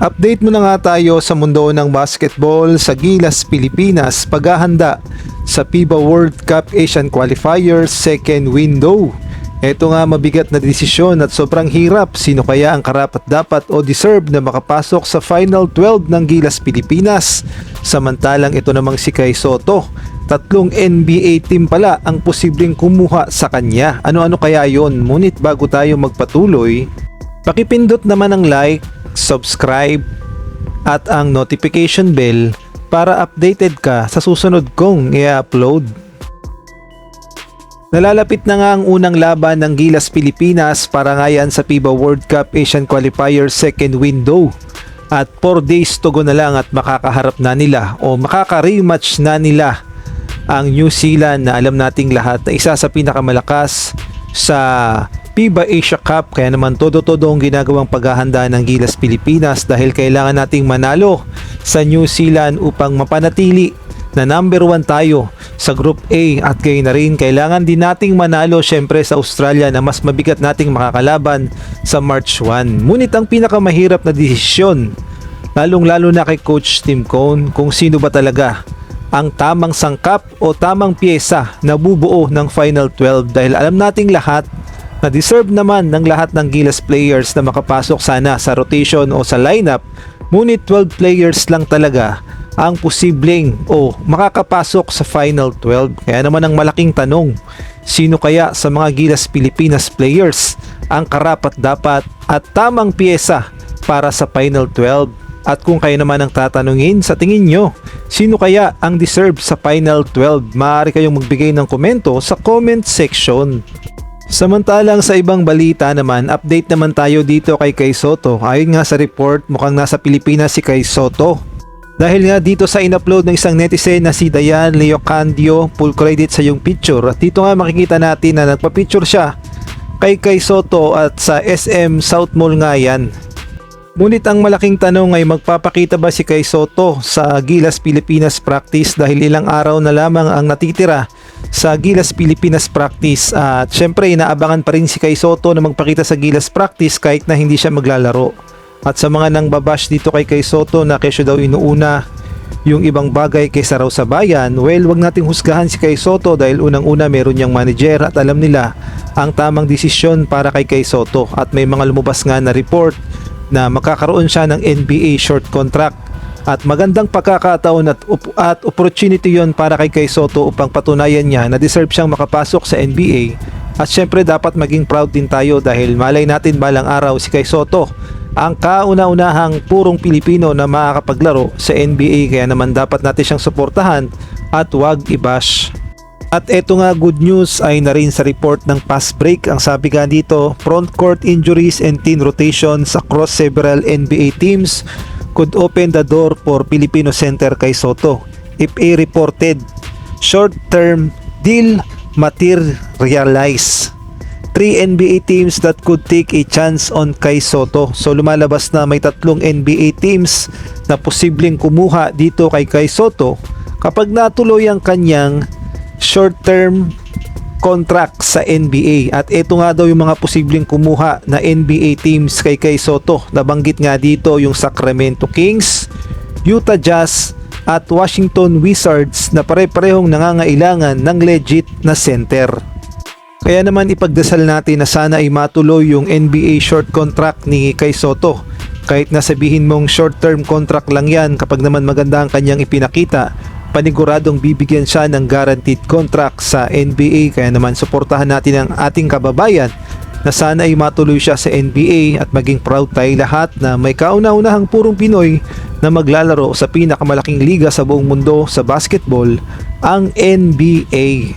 Update mo na nga tayo sa mundo ng basketball sa Gilas, Pilipinas, paghahanda sa FIBA World Cup Asian Qualifiers second window. Ito nga mabigat na desisyon at sobrang hirap. Sino kaya ang karapat-dapat o deserve na makapasok sa Final 12 ng Gilas, Pilipinas? Samantalang ito namang si Kai Sotto, tatlong NBA team pala ang posibleng kumuha sa kanya. Ano-ano kaya yon? Ngunit bago tayo magpatuloy, pakipindot naman ang like, subscribe at ang notification bell para updated ka sa susunod kong i-upload. Nalalapit na nga ang unang laban ng Gilas, Pilipinas para nga yan sa FIBA World Cup Asian Qualifier second window. At 4 days to go na lang at makakaharap na nila o makaka-rematch na nila ang New Zealand na alam nating lahat na isa sa pinakamalakas sa FIBA Asia Cup. Kaya naman todo-todo ang ginagawang paghahanda ng Gilas, Pilipinas dahil kailangan nating manalo sa New Zealand upang mapanatili na number 1 tayo sa Group A at gayon na rin kailangan din nating manalo syempre sa Australia na mas mabigat nating makakalaban sa March 1. Ngunit ang pinakamahirap na desisyon lalong-lalo na kay Coach Tim Cone kung sino ba talaga ang tamang sangkap o tamang pyesa na bubuo ng Final 12 dahil alam nating lahat na deserve naman ng lahat ng Gilas players na makapasok sana sa rotation o sa lineup, ngunit 12 players lang talaga ang posibleng o makakapasok sa Final 12. Kaya naman ang malaking tanong, sino kaya sa mga Gilas Pilipinas players ang karapat-dapat at tamang pyesa para sa Final 12? At kung kayo naman ang tatanungin, sa tingin nyo, sino kaya ang deserve sa Final 12? Maaari kayong magbigay ng komento sa comment section. Samantalang sa ibang balita naman, update naman tayo dito kay Kai Sotto. Ayon nga sa report, mukhang nasa Pilipinas si Kai Sotto. Dahil nga dito sa in-upload ng isang netizen na si Dayan Leocandio, full credit sa yung picture. At dito nga makikita natin na nagpa-picture siya kay Kai Sotto at sa SM South Mall nga yan. Ngunit ang malaking tanong ay magpapakita ba si Kai Sotto sa Gilas Pilipinas practice dahil ilang araw na lamang ang natitira sa Gilas Pilipinas practice at syempre inaabangan pa rin si Kai Sotto na magpakita sa Gilas practice kahit na hindi siya maglalaro. At sa mga nang babash dito kay Kai Sotto na kesyo daw inuuna yung ibang bagay kaysa raw sa bayan, well, wag nating husgahan si Kai Sotto dahil unang-una meron niyang manager at alam nila ang tamang desisyon para kay Kai Sotto at may mga lumabas nga na report na makakaroon siya ng NBA short contract at magandang pagkakataon at opportunity yon para kay Kai Sotto upang patunayan niya na deserve siyang makapasok sa NBA. At syempre dapat maging proud din tayo dahil malay natin balang araw si Kai Sotto ang kauna-unahang purong Pilipino na makakapaglaro sa NBA, kaya naman dapat natin siyang suportahan at wag i-bash. At eto nga, good news ay na rin sa report ng pass break. Ang sabi nga dito, front court injuries and team rotations across several NBA teams could open the door for Filipino center Kai Sotto. FA reported short-term deal materialize. 3 NBA teams that could take a chance on Kai Sotto. So lumalabas na may 3 NBA teams na posibleng kumuha dito kay Kai Sotto kapag natuloy ang kanyang short-term contract sa NBA. At ito nga daw yung mga posibleng kumuha na NBA teams kay Kai Sotto. Nabanggit nga dito yung Sacramento Kings, Utah Jazz at Washington Wizards na pare-parehong nangangailangan ng legit na center. Kaya naman ipagdasal natin na sana ay matuloy yung NBA short contract ni Kai Sotto. Kahit na sabihin mong short term contract lang yan, kapag naman maganda ang kanyang ipinakita, paniguradong bibigyan siya ng guaranteed contract sa NBA. Kaya naman suportahan natin ang ating kababayan na sana ay matuloy siya sa NBA at maging proud tayo lahat na may kauna-unahang purong Pinoy na maglalaro sa pinakamalaking liga sa buong mundo sa basketball, ang NBA.